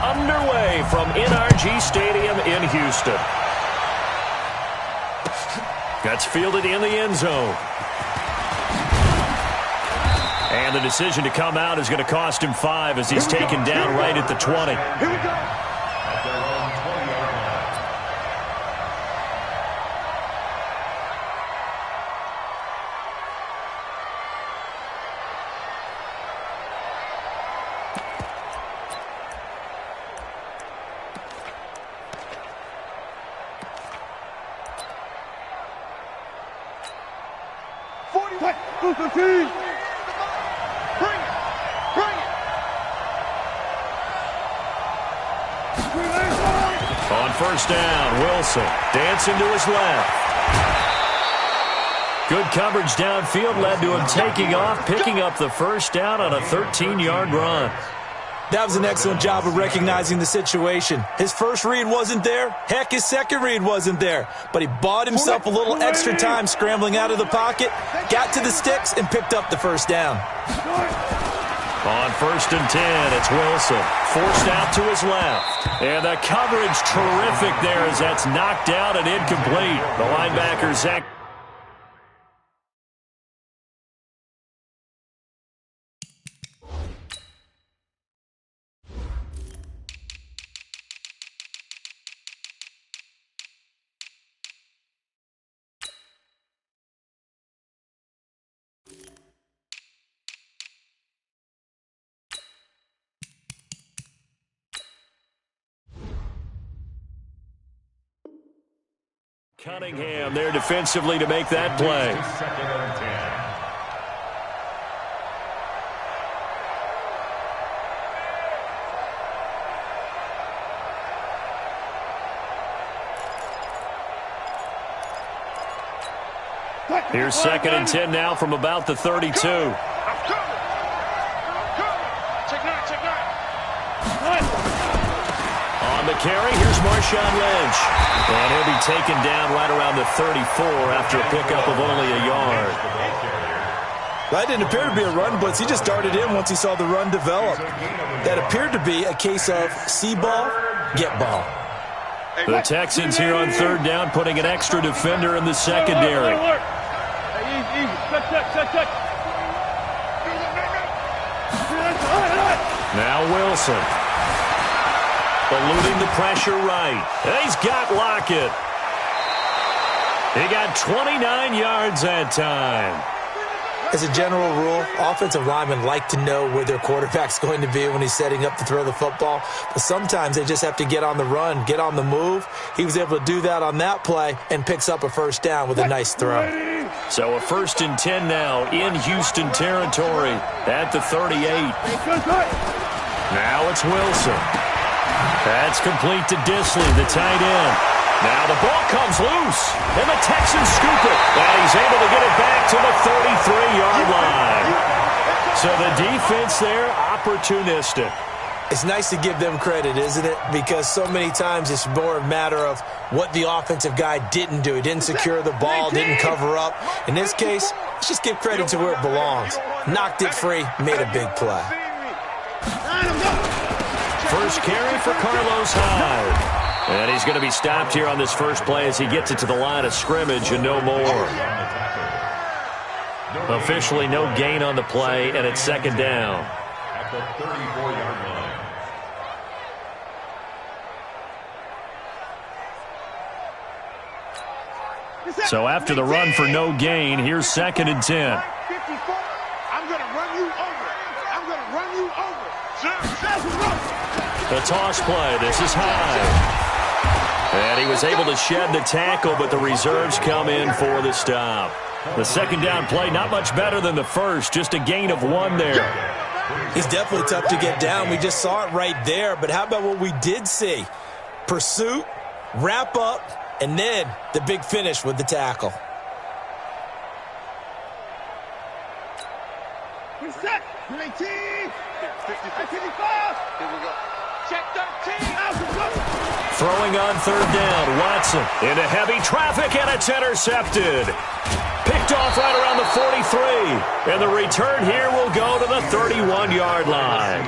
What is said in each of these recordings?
underway from NRG Stadium in Houston. That's fielded in the end zone. And the decision to come out is going to cost him 5 as he's taken down right at the 20. Here we go. On first down, Wilson dancing to his left. Good coverage downfield led to him taking off, picking up the first down on a 13-yard run. That was an excellent job of recognizing the situation. His first read wasn't there. Heck, his second read wasn't there. But he bought himself a little extra time scrambling out of the pocket, got to the sticks, and picked up the first down. On first and 10, it's Wilson. Forced out to his left. And the coverage terrific there as that's knocked out and incomplete. The linebacker, Zach. Cunningham there defensively to make that play. Here's second and 10 now from about the 32. On the carry, here's Marshawn Lynch. And he'll be taken down right around the 34 after a pickup of only a yard. That didn't appear to be a run blitz. He just darted in once he saw the run develop. That appeared to be a case of see ball, get ball. The Texans here on third down putting an extra defender in the secondary. Now Wilson. Eluding the pressure right. And he's got Lockett. He got 29 yards that time. As a general rule, offensive linemen like to know where their quarterback's going to be when he's setting up to throw the football. But sometimes they just have to get on the run, get on the move. He was able to do that on that play and picks up a first down with a nice throw. So a first and 10 now in Houston territory at the 38. Now it's Wilson. That's complete to Disley, the tight end. Now the ball comes loose, and the Texans scoop it. And he's able to get it back to the 33-yard line. So the defense there, opportunistic. It's nice to give them credit, isn't it? Because so many times it's more a matter of what the offensive guy didn't do. He didn't secure the ball, didn't cover up. In this case, let's just give credit to where it belongs. Knocked it free, made a big play. First carry for Carlos Hyde. And he's going to be stopped here on this first play as he gets it to the line of scrimmage and no more. Officially no gain on the play, and it's second down. At the 34-yard line. So after the run for no gain, here's second and 10. I'm going to run you over. I'm going to run you over. The toss play. This is Hyde. And he was able to shed the tackle, but the reserves come in for the stop. The second down play, not much better than the first, just a gain of 1 there. He's definitely tough to get down. We just saw it right there, but how about what we did see? Pursuit, wrap up, and then the big finish with the tackle. Reset. 19. 55. Here we go. Check 13. Throwing on third down, Watson into heavy traffic, and it's intercepted. Picked off right around the 43. And the return here will go to the 31-yard line.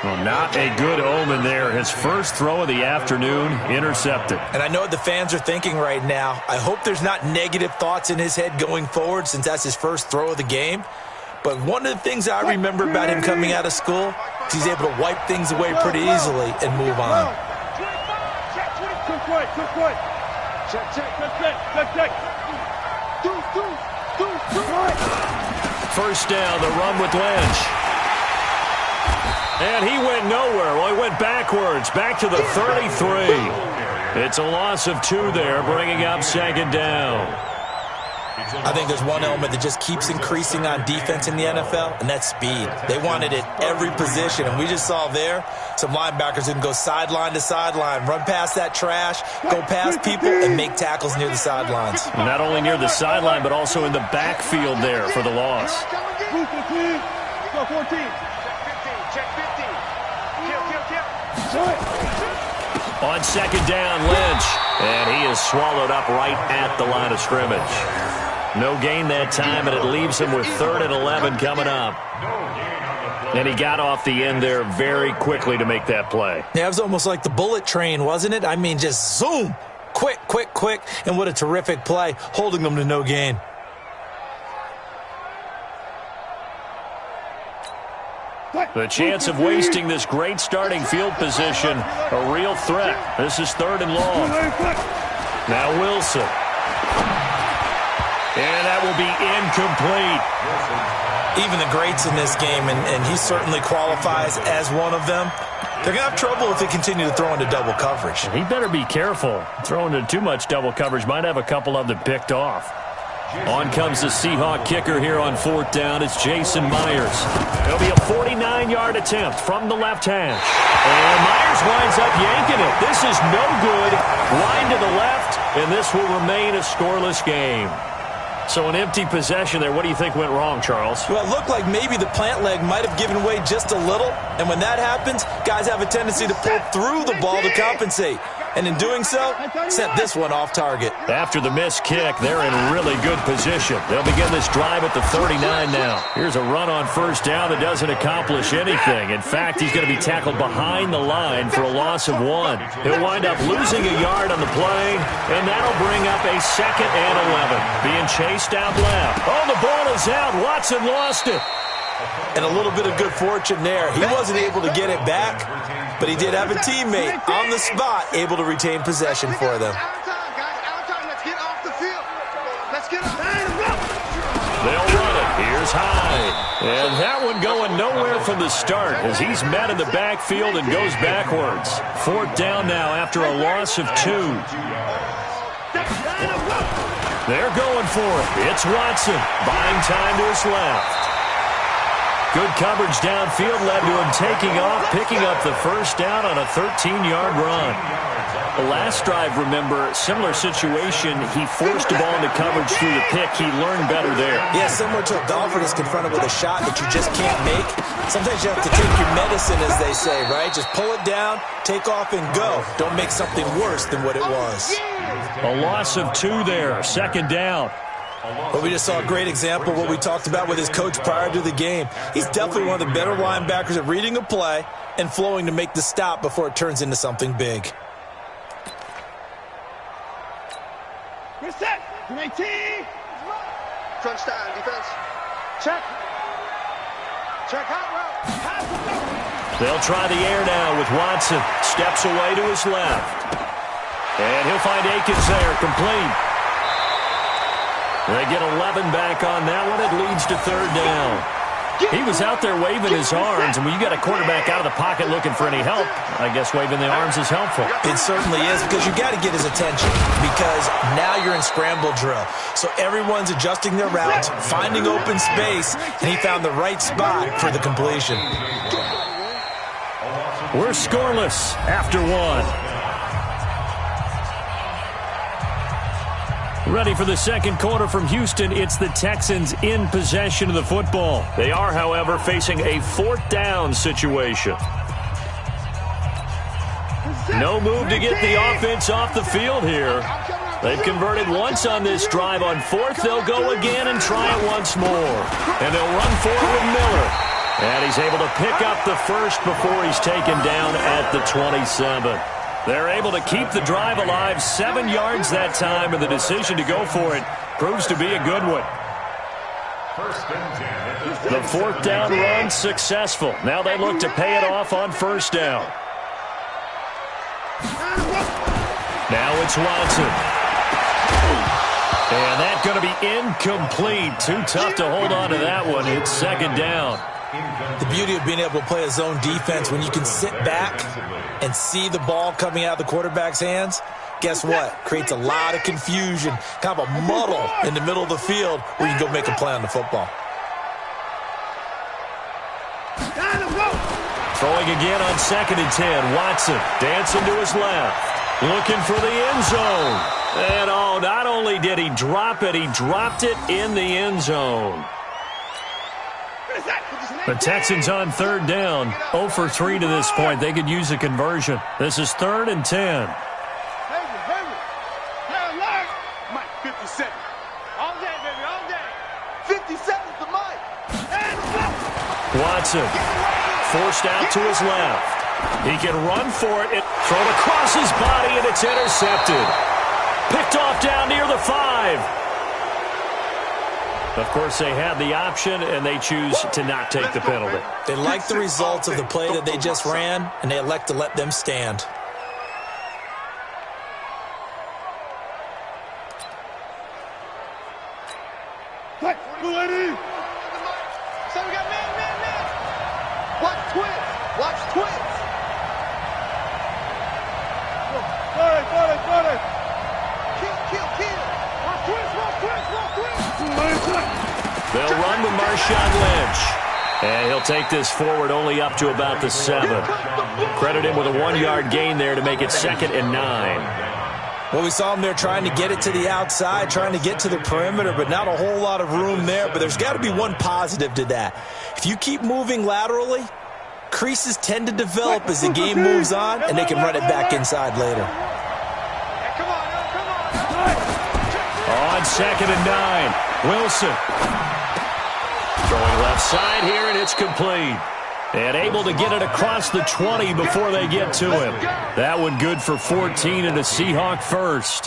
Well, not a good omen there. His first throw of the afternoon intercepted. And I know what the fans are thinking right now. I hope there's not negative thoughts in his head going forward since that's his first throw of the game. But one of the things I remember about him coming out of school is he's able to wipe things away pretty easily and move on. First down, the run with Lynch. And he went nowhere. Well, he went backwards, back to the 33. It's a loss of 2 there, bringing up second down. I think there's one element that just keeps increasing on defense in the NFL, and that's speed. They want it at every position, and we just saw there some linebackers who can go sideline to sideline, run past that trash, go past people, and make tackles near the sidelines. Not only near the sideline, but also in the backfield there for the loss. On second down, Lynch. And he is swallowed up right at the line of scrimmage. No gain that time, and it leaves him with 3rd and 11 coming up. And he got off the end there very quickly to make that play. Yeah, it was almost like the bullet train, wasn't it? I mean, just zoom. Quick, quick, quick. And what a terrific play, holding them to no gain. The chance of wasting this great starting field position, a real threat. This is 3rd and long. Now Wilson. And that will be incomplete. Even the greats in this game, and he certainly qualifies as one of them, they're going to have trouble if they continue to throw into double coverage. He better be careful. Throwing into too much double coverage might have a couple of them picked off. On comes the Seahawk kicker here on 4th down. It's Jason Myers. It'll be a 49-yard attempt from the left hash. And Myers winds up yanking it. This is no good. Line to the left, and this will remain a scoreless game. So an empty possession there. What do you think went wrong, Charles? Well, it looked like maybe the plant leg might have given way just a little. And when that happens, guys have a tendency to pull through the ball to compensate. And in doing so, sent this one off target. After the missed kick, they're in really good position. They'll begin this drive at the 39 now. Here's a run on first down that doesn't accomplish anything. In fact, he's going to be tackled behind the line for a loss of 1. He'll wind up losing a yard on the play, and that'll bring up a 2nd and 11. Being chased out left. Oh, the ball is out. Watson lost it. And a little bit of good fortune there. He wasn't able to get it back, but he did have a teammate on the spot able to retain possession for them. They'll run it. Here's Hyde. And that one going nowhere from the start as he's met in the backfield and goes backwards. 4th down now after a loss of 2. They're going for it. It's Watson. Buying time to his left. Good coverage downfield led to him taking off, picking up the first down on a 13-yard run. The last drive, remember, similar situation. He forced the ball into coverage through the pick. He learned better there. Yeah, similar to a golfer that's confronted with a shot that you just can't make. Sometimes you have to take your medicine, as they say, right? Just pull it down, take off, and go. Don't make something worse than what it was. A loss of 2 there, 2nd down. But we just saw a great example of what we talked about with his coach prior to the game. He's definitely one of the better linebackers at reading a play and flowing to make the stop before it turns into something big. Reset. 18. Crunch time, defense. Check. Check out route. They'll try the air now with Watson. Steps away to his left. And he'll find Akins there, complete. They get 11 back on that one. It leads to 3rd down. He was out there waving his arms, and when you got a quarterback out of the pocket looking for any help, I guess waving the arms is helpful. It certainly is, because you got to get his attention, because now you're in scramble drill. So everyone's adjusting their routes, finding open space, and he found the right spot for the completion. We're scoreless after 1. Ready for the second quarter from Houston. It's the Texans in possession of the football. They are, however, facing a 4th down situation. No move to get the offense off the field here. They've converted once on this drive. On 4th, they'll go again and try it once more. And they'll run for it with Miller. And he's able to pick up the first before he's taken down at the 27. They're able to keep the drive alive, 7 yards that time, and the decision to go for it proves to be a good one. The 4th down run successful. Now they look to pay it off on 1st down. Now it's Watson. And that's going to be incomplete. Too tough to hold on to that one. It's 2nd down. The beauty of being able to play a zone defense when you can sit back and see the ball coming out of the quarterback's hands, guess what? Creates a lot of confusion, kind of a muddle in the middle of the field where you can go make a play on the football. Throwing again on 2nd and 10. Watson dancing to his left, looking for the end zone. And oh, not only did he drop it, he dropped it in the end zone. The Texans on 3rd down, 0 for 3 to this point. They could use a conversion. This is 3rd and 10. Mike, 50 seconds. All day, baby, all day. 50 seconds to Mike. Watson forced out to his left. He can run for it. Thrown across his body, and it's intercepted. Picked off down near the 5. Of course, they had the option, and they choose to not take the penalty. They like the results of the play that they just ran, and they elect to let them stand. Watch twins. Watch twins. Kill. Watch twins. They'll run with Marshawn Lynch. And he'll take this forward only up to about the 7. Credit him with a 1-yard gain there to make it 2nd and 9. Well, we saw him there trying to get it to the outside, trying to get to the perimeter, but not a whole lot of room there. But there's got to be one positive to that. If you keep moving laterally, creases tend to develop as the game moves on, and they can run it back inside later. On 2nd and 9, Wilson. Throwing left side here, and it's complete. And able to get it across the 20 before they get to him. That one good for 14 and a Seahawk first.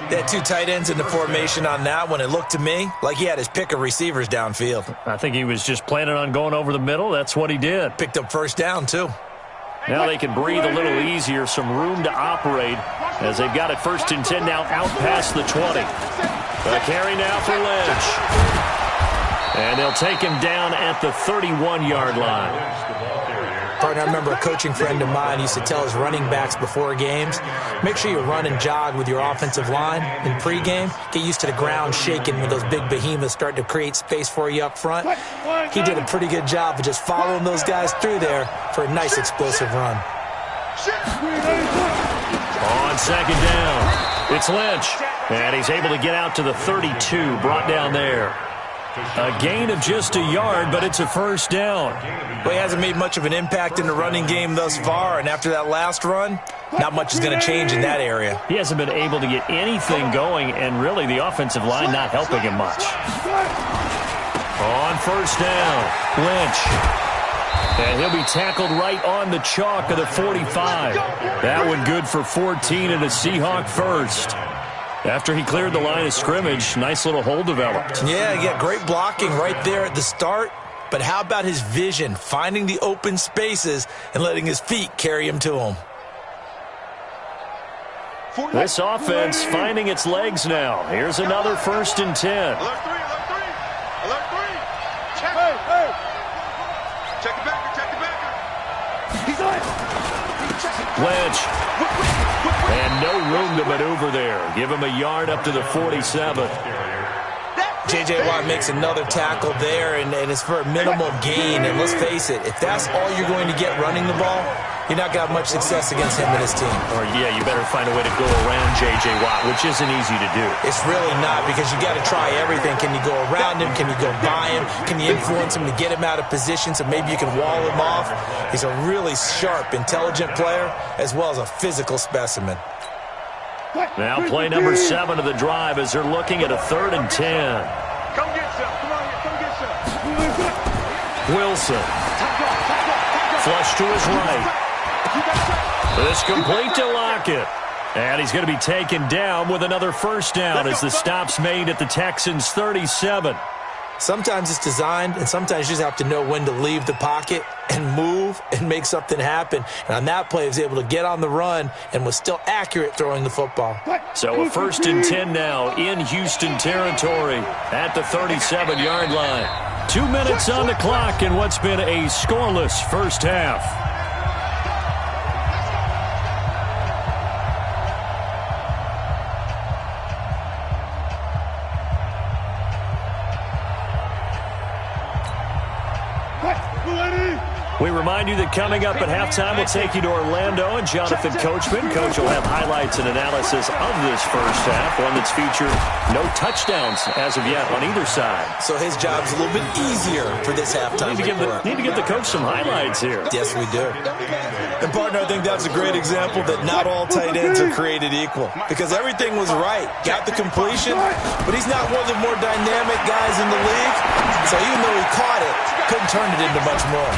They had 2 tight ends in the formation on that one. It looked to me like he had his pick of receivers downfield. I think he was just planning on going over the middle. That's what he did. Picked up 1st down, too. Now they can breathe a little easier, some room to operate as they've got it 1st and 10 now out past the 20. A carry now for Lynch. And they'll take him down at the 31-yard line. Partner, I remember a coaching friend of mine used to tell his running backs before games, make sure you run and jog with your offensive line in pregame. Get used to the ground shaking when those big behemoths start to create space for you up front. He did a pretty good job of just following those guys through there for a nice explosive run. On 2nd down, it's Lynch. And he's able to get out to the 32, brought down there. A gain of just a yard, but it's a 1st down. Well, he hasn't made much of an impact in the running game thus far, and after that last run, not much is going to change in that area. He hasn't been able to get anything going, and really the offensive line not helping him much. On 1st down, Lynch. And he'll be tackled right on the chalk of the 45. That one good for 14 and a Seahawk first. After he cleared the line of scrimmage, nice little hole developed. Yeah, he got great blocking right there at the start. But how about his vision, finding the open spaces and letting his feet carry him to him? This offense finding its legs now. Here's another 1st and 10. Alert 3. Check it back. He's on. Lynch. And no room to maneuver there. Give him a yard up to the 47. J.J. Watt makes another tackle there, and it's for a minimal gain. And let's face it, if that's all you're going to get running the ball, you're not going to have much success against him and his team. Or, yeah, you better find a way to go around J.J. Watt, which isn't easy to do. It's really not, because you got to try everything. Can you go around him? Can you go by him? Can you influence him to get him out of position so maybe you can wall him off? He's a really sharp, intelligent player, as well as a physical specimen. Now play number 7 of the drive as they're looking at a 3rd and 10. Come get some. Come on here. Come get some. Wilson. Flush to his right. This complete to Lockett. And he's going to be taken down with another first down as the stop's made at the Texans' 37. Sometimes it's designed, and sometimes you just have to know when to leave the pocket and move and make something happen. And on that play, he was able to get on the run and was still accurate throwing the football. So a 1st and 10 now in Houston territory at the 37-yard line. 2 minutes on the clock in what's been a scoreless first half. We remind you that coming up at halftime, we'll take you to Orlando and Jonathan Coachman. Coach will have highlights and analysis of this first half, one that's featured no touchdowns as of yet on either side. So his job's a little bit easier for this halftime. Need to give the coach some highlights here. Yes, we do. And, partner, I think that's a great example that not all tight ends are created equal because everything was right. Got the completion, but he's not one of the more dynamic guys in the league. So even though he caught it, couldn't turn it into much more.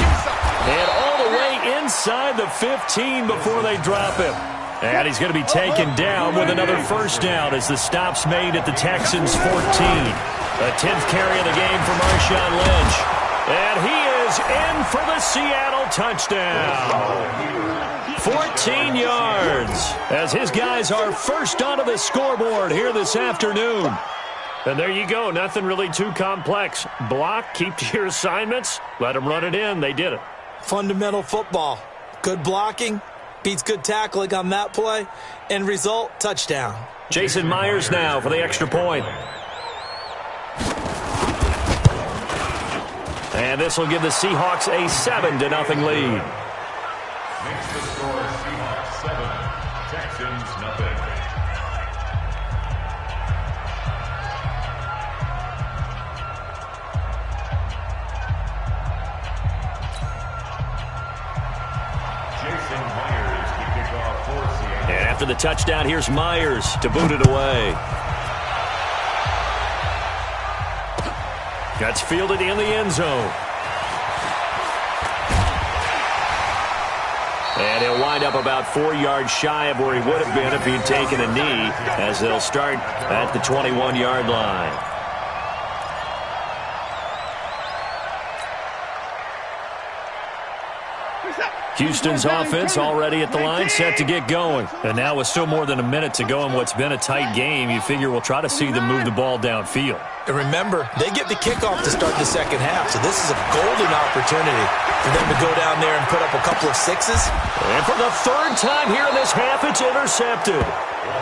And all the way inside the 15 before they drop him. And he's going to be taken down with another first down as the stop's made at the Texans' 14. The 10th carry of the game for Marshawn Lynch. And he is in for the Seattle touchdown. 14 yards as his guys are first onto the scoreboard here this afternoon. And there you go. Nothing really too complex. Block, keep to your assignments, let them run it in. They did it. Fundamental football. Good blocking beats good tackling on that play. End result, touchdown. Jason Myers now for the extra point. And this will give the Seahawks a 7-0 lead. Makes the score Seahawks 7, Texans nothing. And after the touchdown, here's Myers to boot it away. Gets fielded in the end zone. And he'll wind up about 4 yards shy of where he would have been if he'd taken a knee, as they'll start at the 21-yard line. Houston's offense already at the line, set to get going. And now with still more than a minute to go in what's been a tight game, you figure we'll try to see them move the ball downfield. And remember, they get the kickoff to start the second half, so this is a golden opportunity for them to go down there and put up a couple of sixes. And for the third time here in this half, it's intercepted.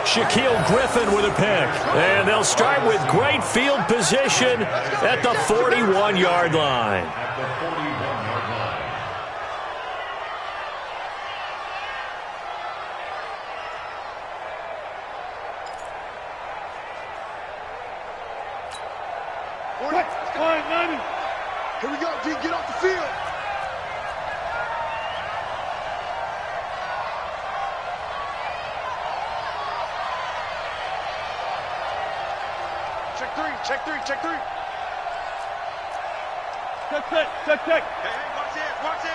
Shaquille Griffin with a pick. And they'll start with great field position at the 41-yard line. Here we go, G. Get off the field. Check three, check three, check three. Check. Hey, watch it.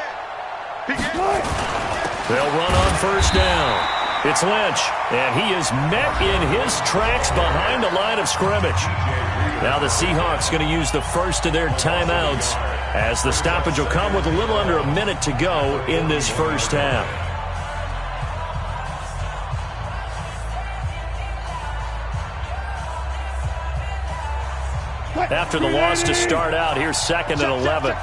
They'll run on first down. It's Lynch, and he is met in his tracks behind the line of scrimmage. Now the Seahawks going to use the first of their timeouts as the stoppage will come with a little under a minute to go in this first half. After the loss to start out, here's 2nd and 11.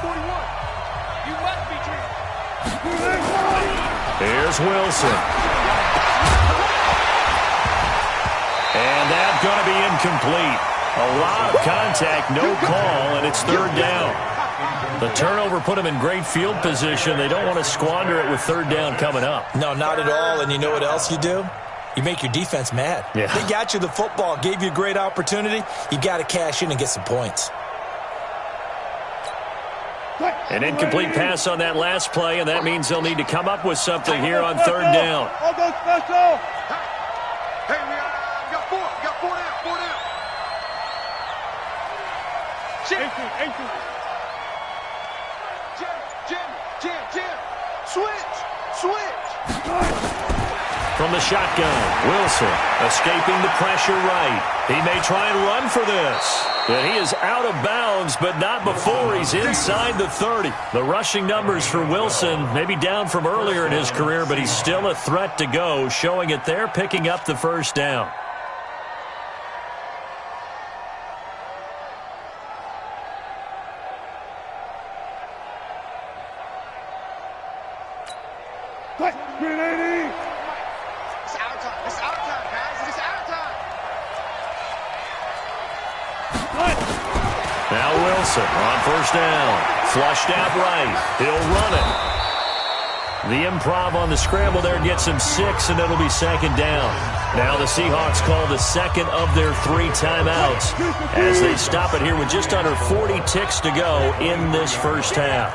Here's Wilson. And that's going to be incomplete. A lot of contact, no call, and it's third down. The turnover put them in great field position. They don't want to squander it with third down coming up. No, not at all. And you know what else you do? You make your defense mad. Yeah. They got you the football, gave you a great opportunity. You got to cash in and get some points. An incomplete pass on that last play, and that means they'll need to come up with something here on third down. I'll go special. Hey, we got four. We got four down. Shit. Jam. Switch. From the shotgun, Wilson escaping the pressure right. He may try and run for this. And he is out of bounds, but not before he's inside the 30. The rushing numbers for Wilson maybe down from earlier in his career, but he's still a threat to go, showing it there, picking up the first down. Now Wilson on first down. Flushed out right. He'll run it. The improv on the scramble there gets him 6, and it'll be second down. Now the Seahawks call the second of their 3 timeouts as they stop it here with just under 40 ticks to go in this first half.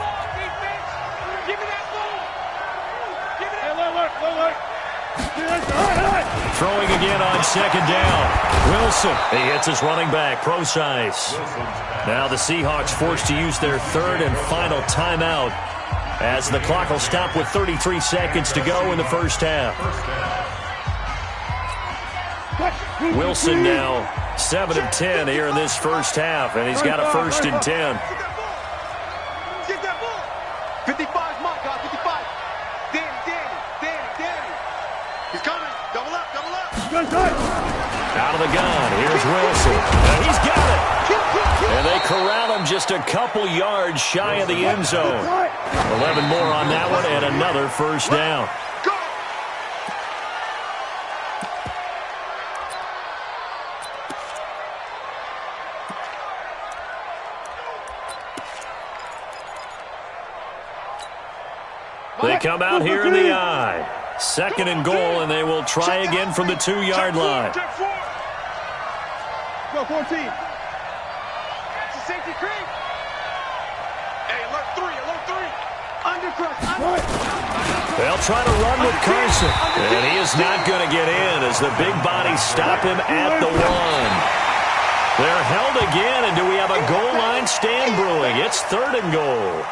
Throwing again on second down. Wilson, he hits his running back, Procise. Now the Seahawks forced to use their 3rd and final timeout as the clock will stop with 33 seconds to go in the first half. Wilson now 7 of 10 here in this first half, and he's got a 1st and 10. 55's my guy, 55. Danny. He's coming. Double up. Out of the gun, here's Wilson. And he's got it. And they corral him just a couple yards shy of the end zone. 11 more on that one and another first down. They come out here in the eye. 2nd and goal, and they will try again from the 2-yard line. Go 14. It's a safety creep. Hey, alert 3. Undercrush. They'll try to run with Carson, and he is not going to get in as the big bodies stop him at the 1. They're held again, and do we have a goal line stand brewing? It's 3rd and goal.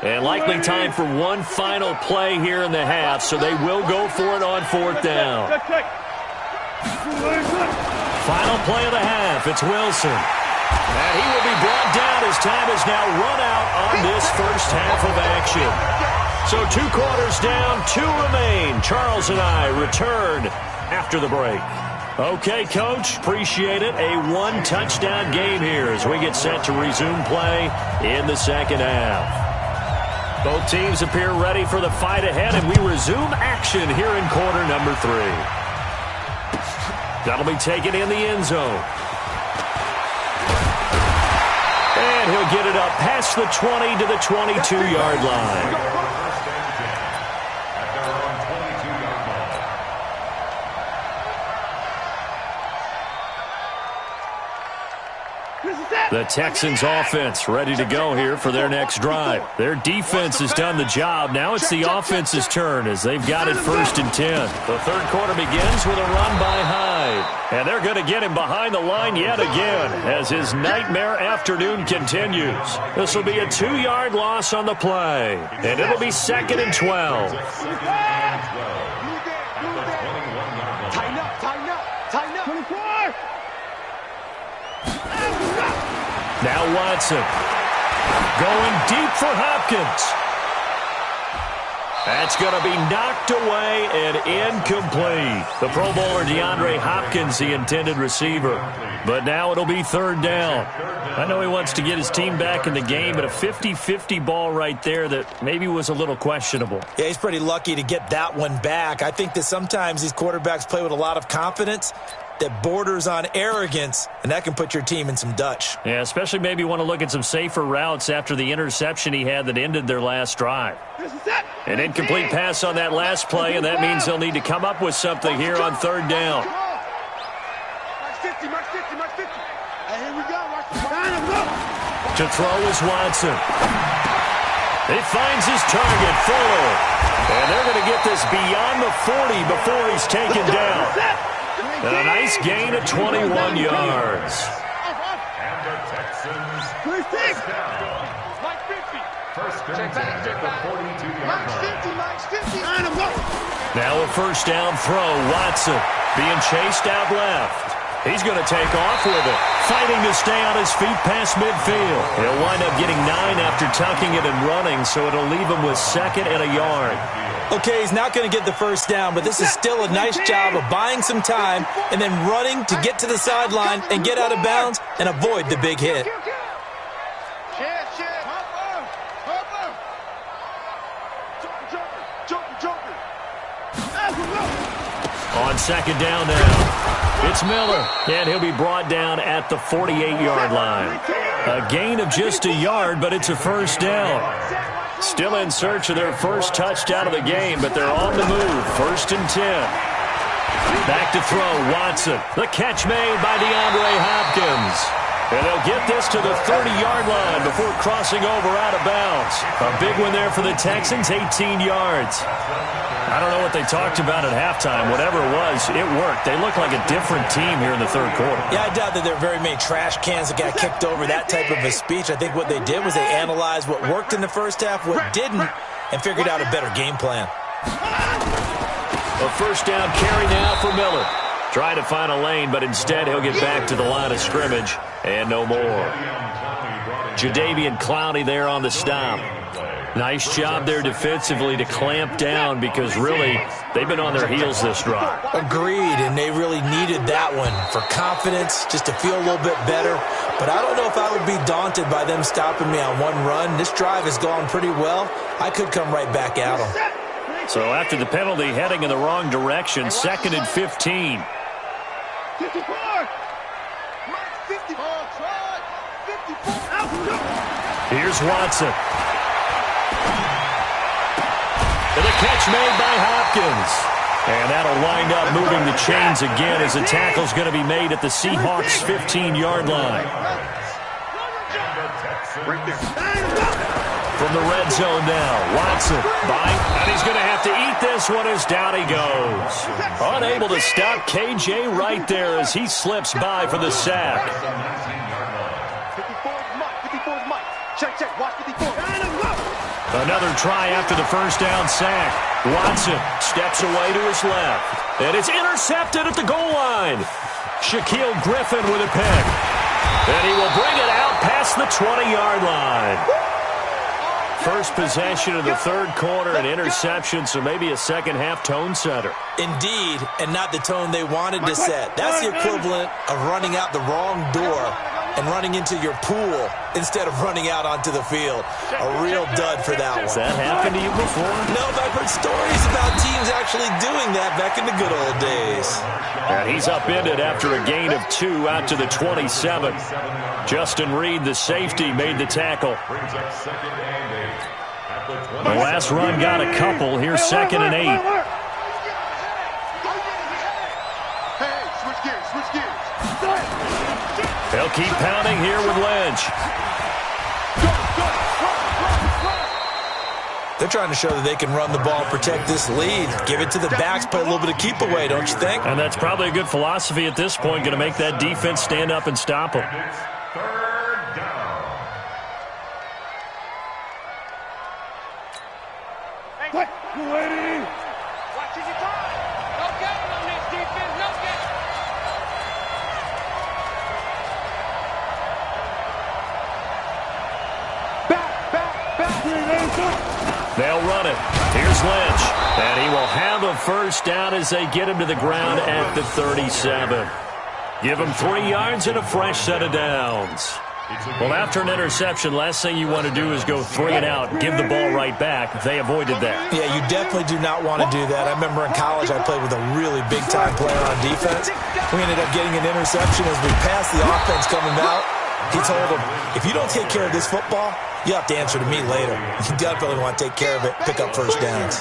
And likely time for one final play here in the half, so they will go for it on 4th down. Final play of the half, it's Wilson. And he will be brought down as time is now run out on this first half of action. So 2 quarters down, 2 remain. Charles and I return after the break. Okay, Coach, appreciate it. A 1-touchdown game here as we get set to resume play in the second half. Both teams appear ready for the fight ahead, and we resume action here in quarter number 3. That'll be taken in the end zone. And he'll get it up past the 20 to the 22-yard line. The Texans offense ready to go here for their next drive. Their defense has done the job. Now it's the offense's turn as they've got it 1st and 10. The 3rd quarter begins with a run by Hyde. And they're going to get him behind the line yet again as his nightmare afternoon continues. This will be a 2-yard loss on the play. And it'll be 2nd and 12. Tighten up. 24. Now Watson going deep for Hopkins. That's going to be knocked away and incomplete. The Pro Bowler DeAndre Hopkins, the intended receiver. But now it'll be 3rd down. I know he wants to get his team back in the game, but a 50-50 ball right there that maybe was a little questionable. Yeah, he's pretty lucky to get that one back. I think that sometimes these quarterbacks play with a lot of confidence that borders on arrogance, and that can put your team in some Dutch. Yeah, especially maybe want to look at some safer routes after the interception he had that ended their last drive. An incomplete pass on that last play, and that means they'll need to come up with something here on 3rd down. To throw is Watson. He finds his target, Fuller. And they're going to get this beyond the 40 before he's taken down. And a nice gain of 21 yards. And the Texans first down. First and 10 at the 42-yard line. Now a first down throw. Watson being chased out left. He's going to take off with it. Fighting to stay on his feet past midfield. He'll wind up getting 9 after tucking it and running, so it'll leave him with 2nd and a yard. Okay, he's not going to get the first down, but this is still a nice job of buying some time and then running to get to the sideline and get out of bounds and avoid the big hit. On 2nd down now, it's Miller, and he'll be brought down at the 48-yard line. A gain of just a yard, but it's a first down. Still in search of their first touchdown of the game, but they're on the move. 1st and 10. Back to throw, Watson. The catch made by DeAndre Hopkins. And they'll get this to the 30-yard line before crossing over out of bounds. A big one there for the Texans, 18 yards. I don't know what they talked about at halftime. Whatever it was, it worked. They look like a different team here in the 3rd quarter. Yeah, I doubt that there are very many trash cans that got kicked over, that type of a speech. I think what they did was they analyzed what worked in the first half, what didn't, and figured out a better game plan. A first down carry now for Miller. Trying to find a lane, but instead he'll get back to the line of scrimmage and no more. Jadeveon Clowney there on the stop. Nice job there defensively to clamp down because really they've been on their heels this drive. Agreed, and they really needed that one for confidence, just to feel a little bit better. But I don't know if I would be daunted by them stopping me on one run. This drive has gone pretty well. I could come right back at them. So after the penalty, heading in the wrong direction, 2nd and 15. 54! 54! Here's Watson. And the catch made by Hopkins. And that'll wind up moving the chains again as the tackle's going to be made at the Seahawks' 15-yard line. From the red zone now, Watson bite, and he's going to have to eat this one as down he goes. Unable to stop KJ right there as he slips by for the sack. 54's Mike. Check. Watch 54. Another try after the first down sack. Watson steps away to his left, and it's intercepted at the goal line. Shaquille Griffin with a pick, and he will bring it out past the 20-yard line. First possession of the 3rd quarter, an interception, so maybe a second-half tone setter. Indeed, and not the tone they wanted to set. That's the equivalent of running out the wrong door and running into your pool instead of running out onto the field. A real dud for that one. Has that happened to you before? No, but I've heard stories about teams actually doing that back in the good old days. And he's upended after a gain of 2 out to the 27. Justin Reed, the safety, made the tackle. The last run got a couple. Here's 2nd and 8. Hey, switch gears. They'll keep pounding here with Lynch. They're trying to show that they can run the ball, protect this lead, give it to the backs, play a little bit of keep away, don't you think? And that's probably a good philosophy at this point, going to make that defense stand up and stop them. It's 3rd down. What? Ready? Watch your time. No getting on this defense. No getting. Back. They'll run it. Here's Lynch. And he will have a first down as they get him to the ground at the 37. Give him 3 yards and a fresh set of downs. Well, after an interception, last thing you want to do is go 3 and out, give the ball right back. They avoided that. Yeah, you definitely do not want to do that. I remember in college I played with a really big-time player on defense. We ended up getting an interception as we passed the offense coming out. He told him, if you don't take care of this football, you have to answer to me later. You definitely want to take care of it, pick up first downs.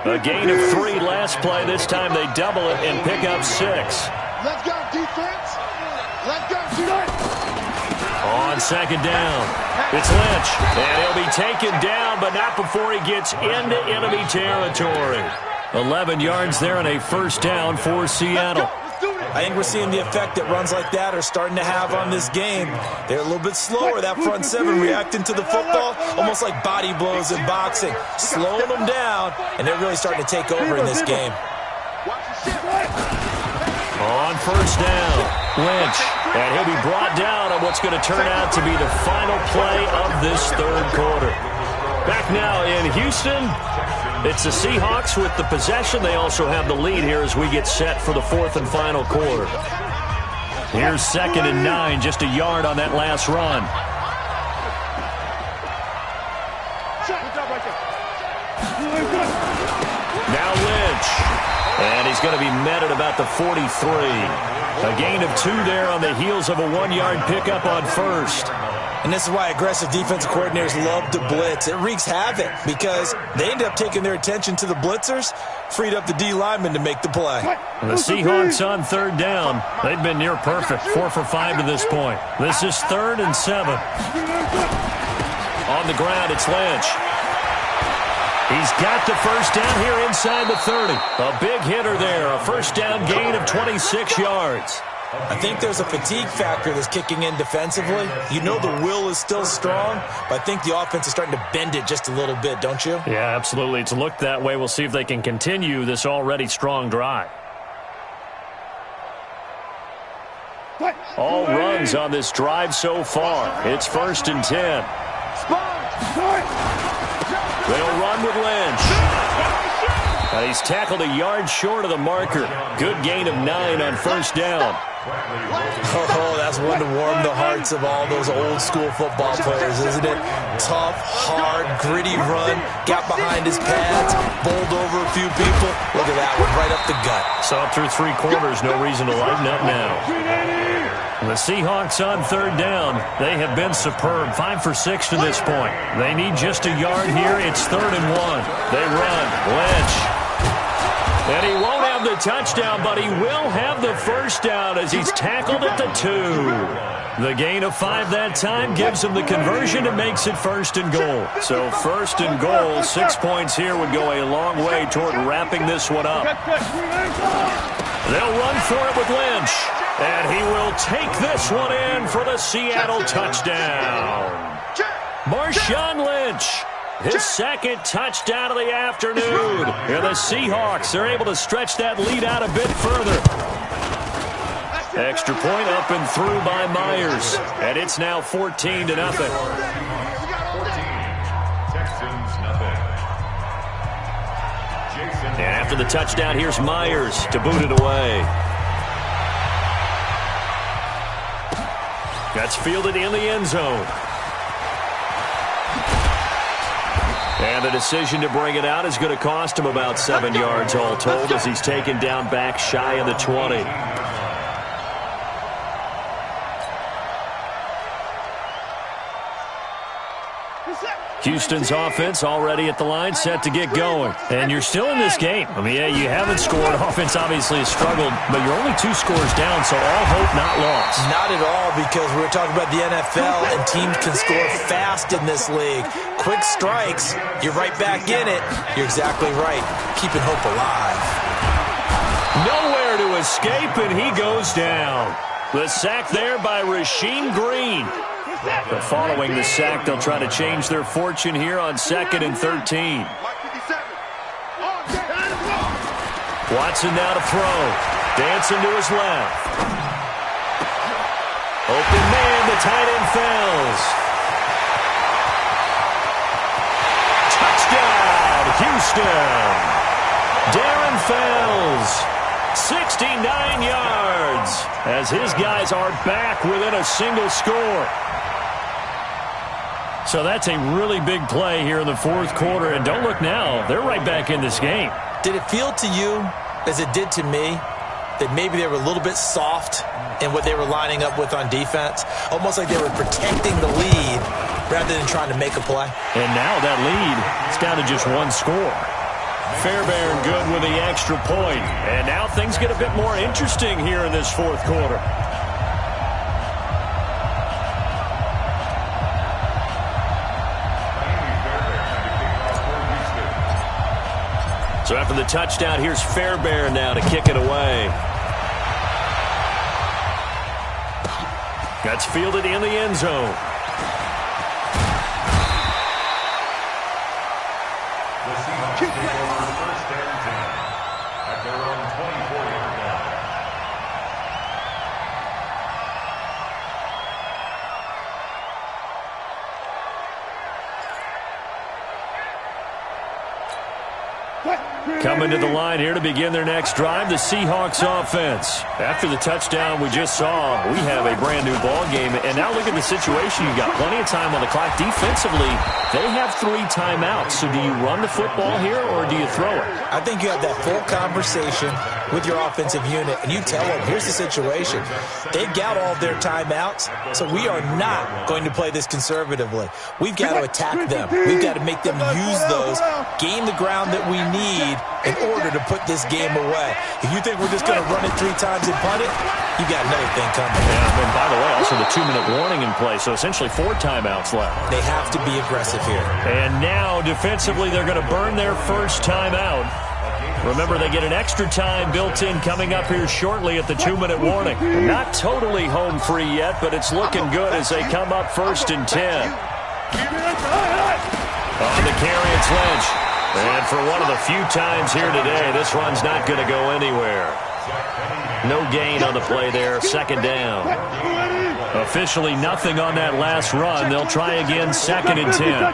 A gain of 3 last play. This time they double it and pick up 6. Let's go, defense. Let's go, defense. On 2nd down, it's Lynch, and he'll be taken down, but not before he gets into enemy territory. 11 yards there and a first down for Seattle. I think we're seeing the effect that runs like that are starting to have on this game. They're a little bit slower, that front seven, reacting to the football, almost like body blows in boxing, slowing them down, and they're really starting to take over in this game. On first down, Lynch, and he'll be brought down on what's going to turn out to be the final play of this third quarter. Back now in Houston, it's the Seahawks with the possession. They also have the lead here as we get set for the fourth and final quarter. Here's 2nd and 9, just a yard on that last run. Now Lynch, and he's going to be met at about the 43. A gain of 2 there on the heels of a 1-yard pickup on first. And this is why aggressive defensive coordinators love to blitz. It wreaks havoc because they end up taking their attention to the blitzers, freed up the D lineman to make the play. And the Seahawks on third down. They've been near perfect, 4 for 5 to this point. This is 3rd and 7. On the ground, it's Lynch. He's got the first down here inside the 30. A big hitter there, a first down gain of 26 yards. I think there's a fatigue factor that's kicking in defensively. You know the will is still strong, but I think the offense is starting to bend it just a little bit, don't you? Yeah, absolutely. It's looked that way. We'll see if they can continue this already strong drive. All runs on this drive so far. It's 1st and 10. They'll run with Lynch. He's tackled a yard short of the marker. Good gain of 9 on first down. Oh, that's one to warm the hearts of all those old school football players, isn't it? Tough, hard, gritty run, got behind his pads, bowled over a few people. Look at that one, right up the gut. Saw through 3 quarters, no reason to lighten up now. The Seahawks on third down. They have been superb, 5 for 6 to this point. They need just a yard here. It's 3rd and 1. They run. Lynch. And he won't have the touchdown, but he will have the first down as he's tackled at the 2. The gain of 5 that time gives him the conversion and makes it 1st and goal. So 1st and goal, 6 points here would go a long way toward wrapping this one up. They'll run for it with Lynch. And he will take this one in for the Seattle touchdown. Marshawn Lynch. His 2nd touchdown of the afternoon. And the Seahawks are able to stretch that lead out a bit further. Extra point up and through by Myers. And it's now 14-0. Texans nothing. And after the touchdown, here's Myers to boot it away. That's fielded in the end zone. And the decision to bring it out is going to cost him about 7 yards all told as he's taken down back shy of the 20. Houston's offense already at the line, set to get going. And you're still in this game. I mean, yeah, you haven't scored. Offense obviously has struggled, but you're only 2 scores down, so all hope not lost. Not at all, because we were talking about the NFL, and teams can score fast in this league. Quick strikes, you're right back in it. You're exactly right. Keeping hope alive. Nowhere to escape, and he goes down. The sack there by Rasheem Green. But following the sack, they'll try to change their fortune here on 2nd and 13. Watson now to throw. Dancing to his left. Open man, the tight end fails. Touchdown, Houston. Darren Fells. 69 yards as his guys are back within a single score. So that's a really big play here in the fourth quarter. And don't look now, they're right back in this game. Did it feel to you, as it did to me, that maybe they were a little bit soft in what they were lining up with on defense? Almost like they were protecting the lead rather than trying to make a play. And now that lead is down to just 1 score. Fairbairn good with the extra point. And now things get a bit more interesting here in this fourth quarter. So after the touchdown, here's Fairbairn now to kick it away. That's fielded in the end zone. The Seahawks take over first and 10 at their own 24-yard line. Coming to the line here to begin their next drive, the Seahawks offense. After the touchdown we just saw, we have a brand-new ball game. And now look at the situation. You've got plenty of time on the clock. Defensively, they have 3 timeouts. So do you run the football here or do you throw it? I think you have that full conversation with your offensive unit, and you tell them, here's the situation. They've got all of their timeouts, so we are not going to play this conservatively. We've got to attack them. We've got to make them use those, gain the ground that we need in order to put this game away. If you think we're just going to run it 3 times and punt it, you got another thing coming. Yeah, and by the way, also the 2-minute warning in play, so essentially 4 timeouts left. They have to be aggressive here. And now, defensively, they're going to burn their first timeout. Remember, they get an extra time built in coming up here shortly at the 2-minute warning. Not totally home free yet, but it's looking good as they come up first and 10. On the carry, it's Lynch. And for one of the few times here today, this run's not going to go anywhere. No gain on the play there, second down. Officially nothing on that last run. They'll try again, second and 10.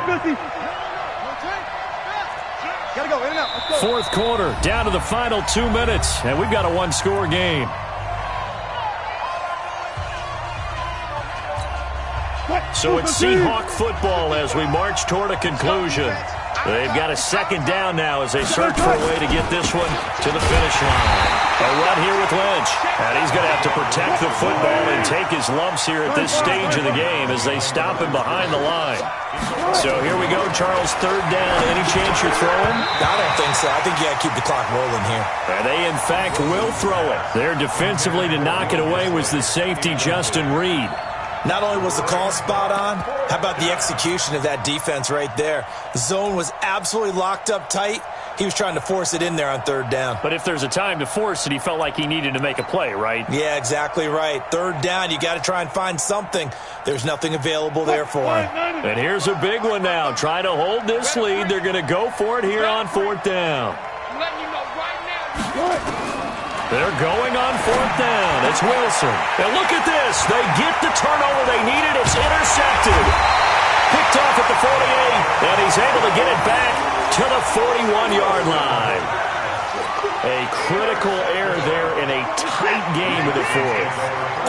Fourth quarter, down to the final 2 minutes, and we've got a 1-score game. So it's Seahawk football as we march toward a conclusion. They've got a second down now as they search for a way to get this one to the finish line. A run here with Lynch. And he's going to have to protect the football and take his lumps here at this stage of the game as they stop him behind the line. So here we go, Charles, third down. Any chance you're throwing? I don't think so. I think you got to keep the clock rolling here. And they, in fact, will throw it. There defensively to knock it away was the safety, Justin Reed. Not only was the call spot on, how about the execution of that defense right there? The zone was absolutely locked up tight. He was trying to force it in there on third down. But if there's a time to force it, he felt like he needed to make a play, right? Yeah, exactly right. Third down, you got to try and find something. There's nothing available there for him. And here's a big one now. Trying to hold this lead. They're going to go for it here on fourth down. I'm letting you know right now. They're going on fourth down. It's Wilson. And look at this. They get the turnover they needed. It's intercepted. Picked off at the 48, and he's able to get it back to the 41-yard line. A critical error there in a tight game in the fourth.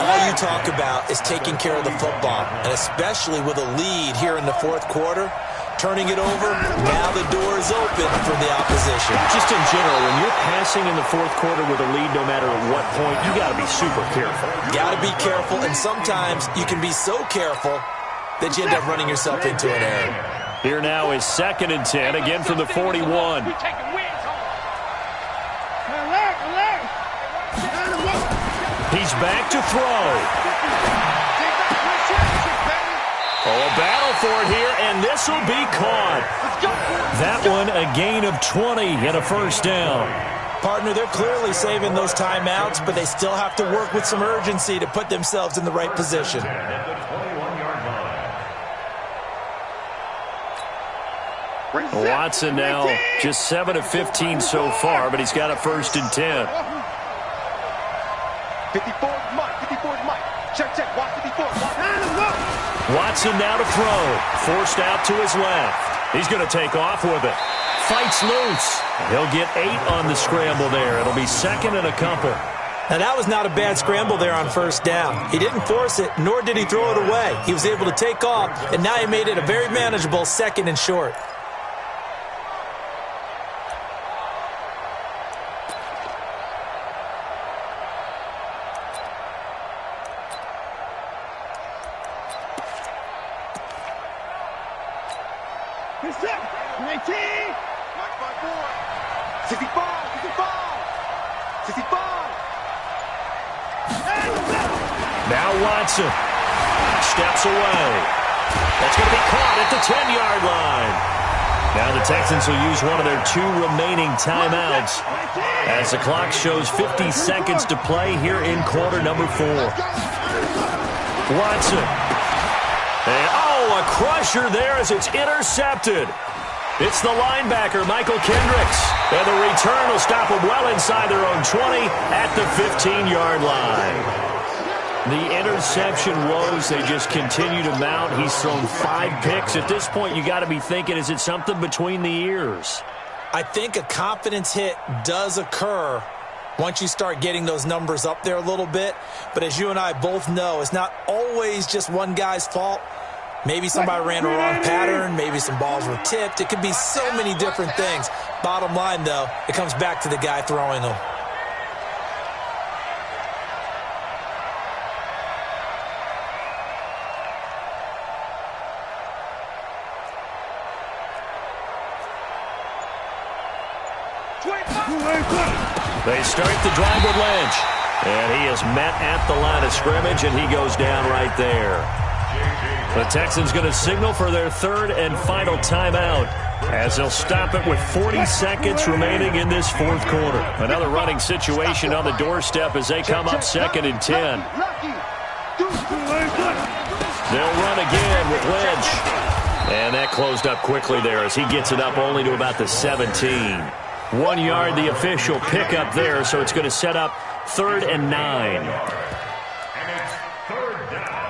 All you talk about is taking care of the football, and especially with a lead here in the fourth quarter. Turning it over, now the door is open for the opposition. Just in general, when you're passing in the fourth quarter with a lead, no matter at what point, you got to be super careful. Got to be careful, and sometimes you can be so careful that you end up running yourself into an error. Here now is second and 10, again from the 41. He's back to throw. Oh, a battle for it here, and this will be caught. That one, a gain of 20 and a first down. Partner, they're clearly saving those timeouts, but they still have to work with some urgency to put themselves in the right position. Watson now just 7 of 15 so far, but he's got a first and 10. 54's Mike. 54's Mike. Check. Watch 54. Watson now to throw. Forced out to his left. He's going to take off with it. Fights loose. He'll get 8 on the scramble there. It'll be second and a couple. Now, that was not a bad scramble there on first down. He didn't force it, nor did he throw it away. He was able to take off, and now he made it a very manageable second and short. Now Watson steps away. That's going to be caught at the 10-yard line. Now the Texans will use one of their 2 remaining timeouts as the clock shows 50 seconds to play here in quarter number 4. Watson. And, oh, a crusher there as it's intercepted. It's the linebacker, Michael Kendricks. And the return will stop them well inside their own 20 at the 15-yard line. The interception woes, they just continue to mount. He's thrown 5 picks. At this point, you got to be thinking, is it something between the ears? I think a confidence hit does occur once you start getting those numbers up there a little bit. But as you and I both know, it's not always just one guy's fault. Maybe somebody ran a wrong pattern. Maybe some balls were tipped. It could be so many different things. Bottom line, though, it comes back to the guy throwing them. They start the drive with Lynch. And he is met at the line of scrimmage, and he goes down right there. The Texans going to signal for their 3rd and final timeout as they'll stop it with 40 seconds remaining in this 4th quarter. Another running situation on the doorstep as they come up 2nd and 10. They'll run again with Lynch. And that closed up quickly there as he gets it up only to about the 17. 1 yard, the official pickup there, so it's going to set up 3rd and 9. And it's 3rd down.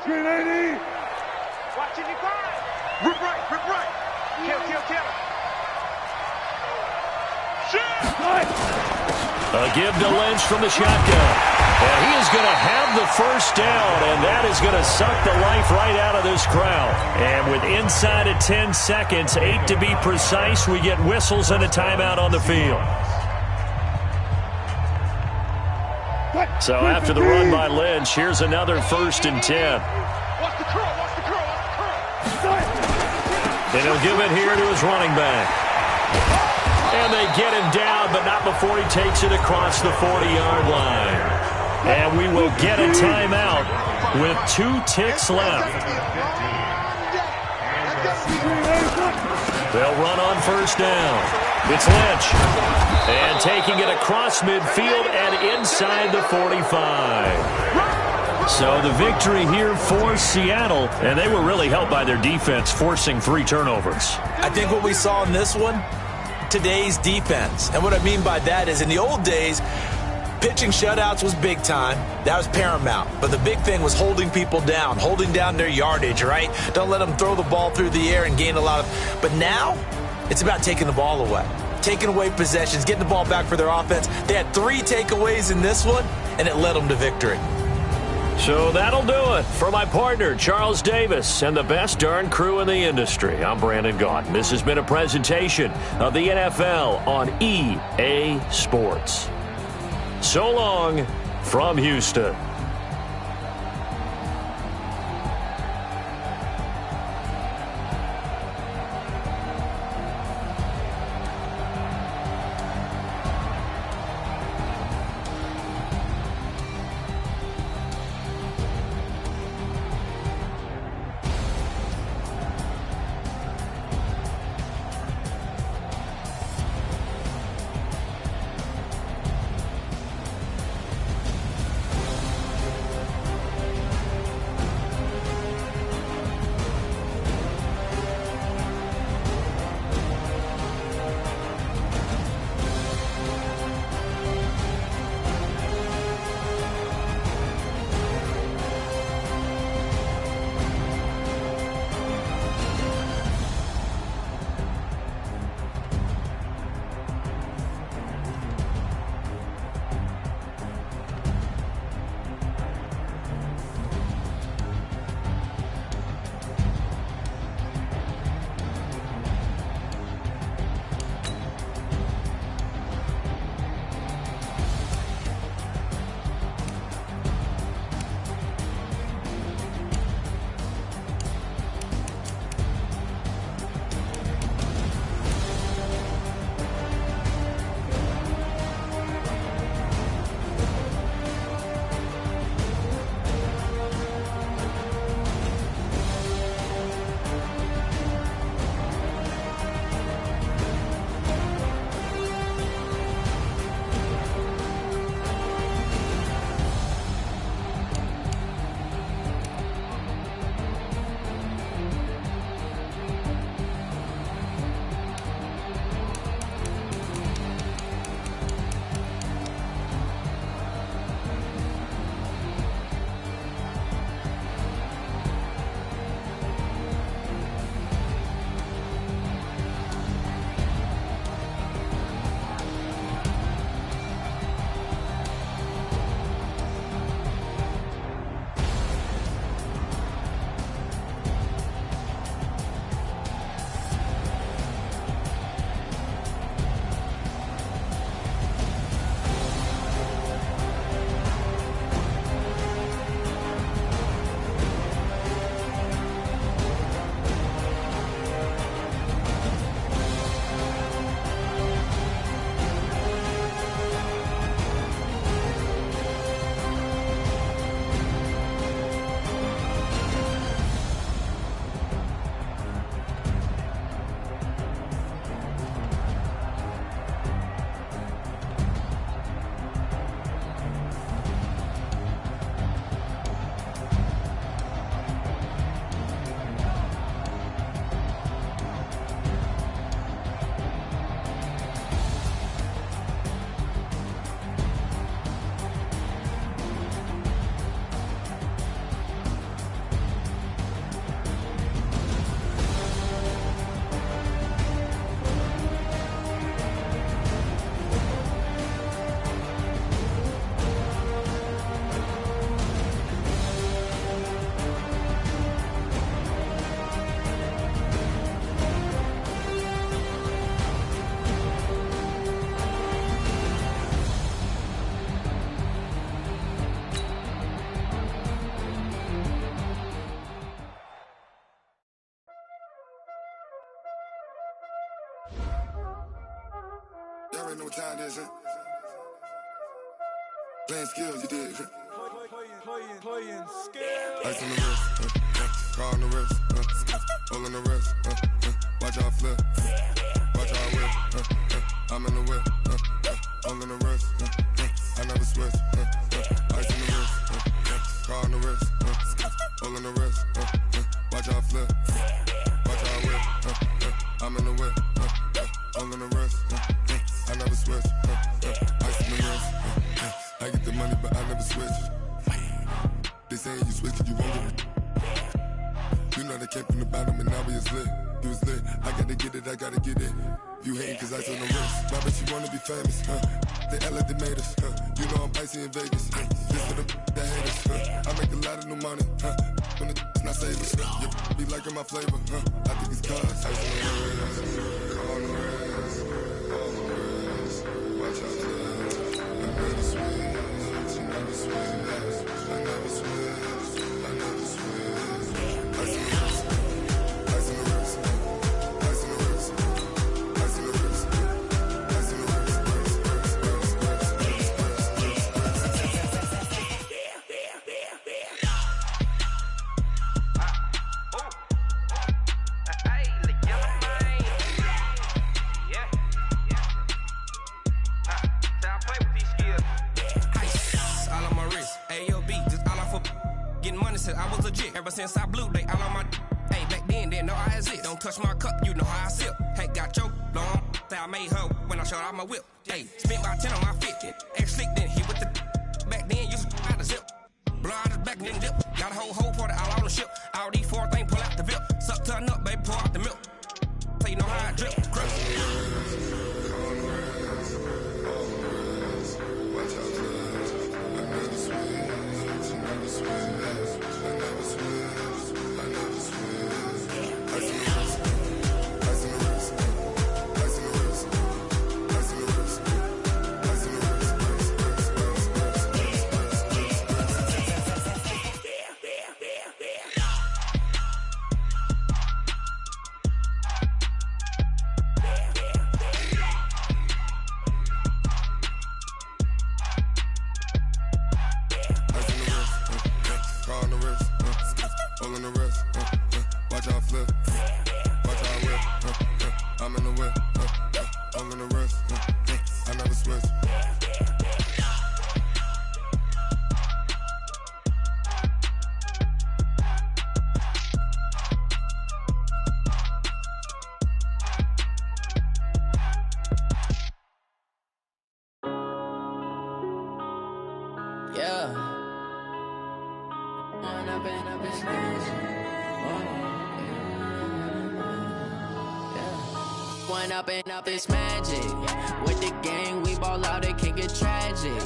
Screen 80. Watching you guys. Rip right, rip right. Kill. A give to Lynch from the shotgun. And he is going to have the first down, and that is going to suck the life right out of this crowd. And with inside of 10 seconds, 8 to be precise, we get whistles and a timeout on the field. So after the run by Lynch, here's another 1st and 10. Watch the curl. And he'll give it here to his running back. And they get him down, but not before he takes it across the 40-yard line. And we will get a timeout with 2 ticks left. They'll run on 1st down. It's Lynch. And taking it across midfield and inside the 45. So the victory here for Seattle, and they were really helped by their defense forcing 3 turnovers. I think what we saw in this one, today's defense. And what I mean by that is in the old days, pitching shutouts was big time. That was paramount. But the big thing was holding people down, holding down their yardage, right? Don't let them throw the ball through the air and gain a lot of... But now, it's about taking the ball away. Taking away possessions, getting the ball back for their offense. They had 3 takeaways in this one, and it led them to victory. So that'll do it for my partner, Charles Davis, and the best darn crew in the industry. I'm Brandon Gaudin. This has been a presentation of the NFL on EA Sports. So long from Houston. already know what time it is, huh? Playing skills, you did. Playing skills. Ice on the wrist, car on the wrist, all on the wrist, watch out flip, watch out whip, I'm in the whip, all on the wrist, I never switch, ice on the wrist, car on the wrist, all on the wrist, watch out flip, watch out whip, I'm in the whip, all on the wrist, I never switch, ice on the wrist, I get the money but I never switch. They saying you switch it, you won't get it. You know they came from the bottom and now we is lit. You was lit, I gotta get it, I gotta get it. You hating cause ice on the wrist. Why bet you wanna be famous, huh? They act like they made us, huh? You know I'm icy in Vegas, This for the that hate us, I make a lot of new money, When it's not savers, you be liking my flavor, I think it's cause ice on the wrist, on the wrist, on the wrist. Watch out, I never switch, I never switch. I never switch, I never switch. Ice on the wrist, ice on the wrist, ice on the wrist, ice on the wrist, ice on the I was legit. Ever since I blew, they all on my hey, back then, didn't know I exist. Don't touch my cup, you know how I sip. Hey, got your long, say I made her when I showed out my whip. Hey, spent about 10 on my 50. Ex slick, then hit with the back then, used to out the zip. Blow out his back, then dip. Got a whole party all on the ship. All these four things, pull out the VIP. Suck to a nut, baby, pour out the milk. So you know how I drip. Grip. Watch out, I never switch, I never switch. I never switch, I never switch. Ice on the wrist, ice on the wrist, ice on the wrist, ice on the wrist, ice on the wrist. Watch out flip, watch out whip, I'm in the whip, all in the wrist, I never switch. Up it's magic. With the gang, we ball out, it can get tragic.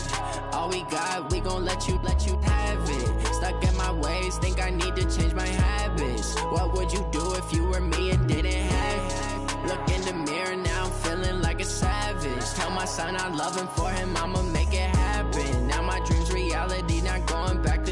All we got, we gon' let you have it. Stuck in my ways, think I need to change my habits. What would you do if you were me and didn't have it? Look in the mirror, now I'm feeling like a savage. Tell my son I love him, for him I'ma make it happen. Now my dream's reality, not going back to.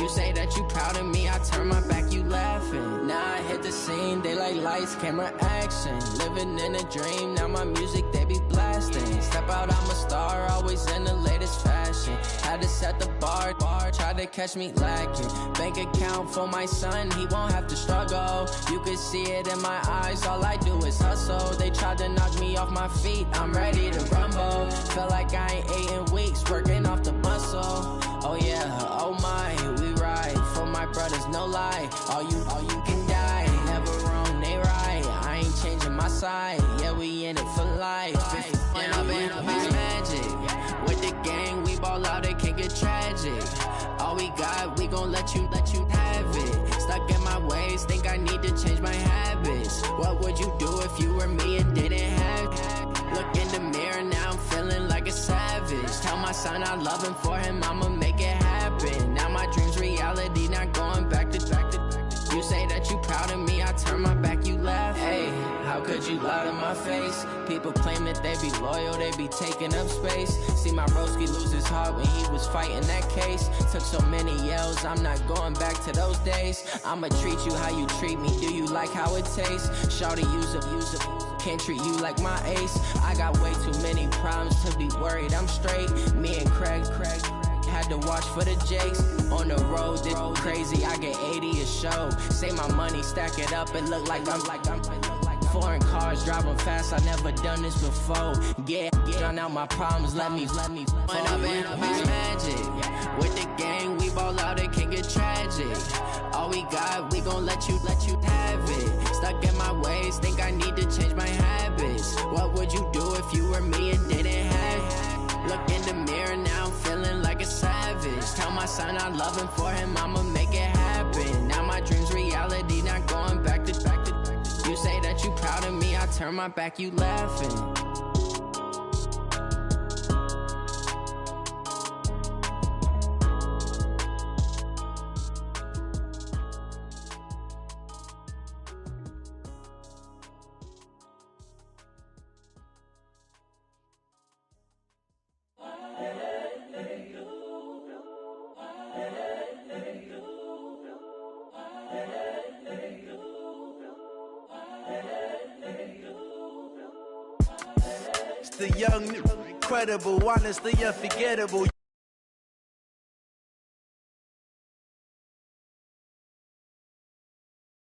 You say that you proud of me, I turn my back, you laughing. Now I hit the scene, they like lights, camera, action. Living in a dream, now my music, they be blasting. Step out, I'm a star, always in the latest fashion. Had to set the bar, try to catch me lacking. Bank account for my son, he won't have to struggle. You can see it in my eyes, all I do is hustle. They tried to knock me off my feet, I'm ready to rumble. Feel like I ain't ate in weeks, working off the muscle. Oh yeah, oh my, we ride for my brothers, no lie. All you can die, never wrong, they right. I ain't changing my side, yeah, we in it for life. When up it's magic. With the gang, we ball out, it can get tragic. All we got, we gon' let you have it. Stuck in my ways, think I need to change my habits. What would you do if you were me and didn't have it? Look in the mirror, now I'm feeling like a savage. Tell my son I love him, for him I'ma make it happen. Now my dream's reality, not going back to. You say that you proud of me, I turn my back, you laugh. Hey, how could you lie to my face? People claim that they be loyal, they be taking up space. See my broski lose his heart when he was fighting that case. Took so many yells, I'm not going back to those days. I'ma treat you how you treat me, do you like how it tastes? Shawty, use it. can't treat you like my ace. I got way too many problems to be worried. I'm straight. Me and Craig had to watch for the Jakes. On the road, this crazy. I get 80 a show. Say my money, stack it up. It look like I'm foreign cars driving fast. I never done this before. Yeah, drown out my problems. Let me. Went up in a bitch magic. With the gang, we ball out. It can get tragic. All we got, we gon' let you have it. Stuck in my ways, think I need to change my habits. What would you do if you were me and didn't have it? Look in the mirror, now I'm feeling like a savage. Tell my son I love him, for him I'ma make it happen. Now my dream's reality, not going back to. You say that you proud of me, I turn my back, you laughing. The young, incredible, honestly unforgettable.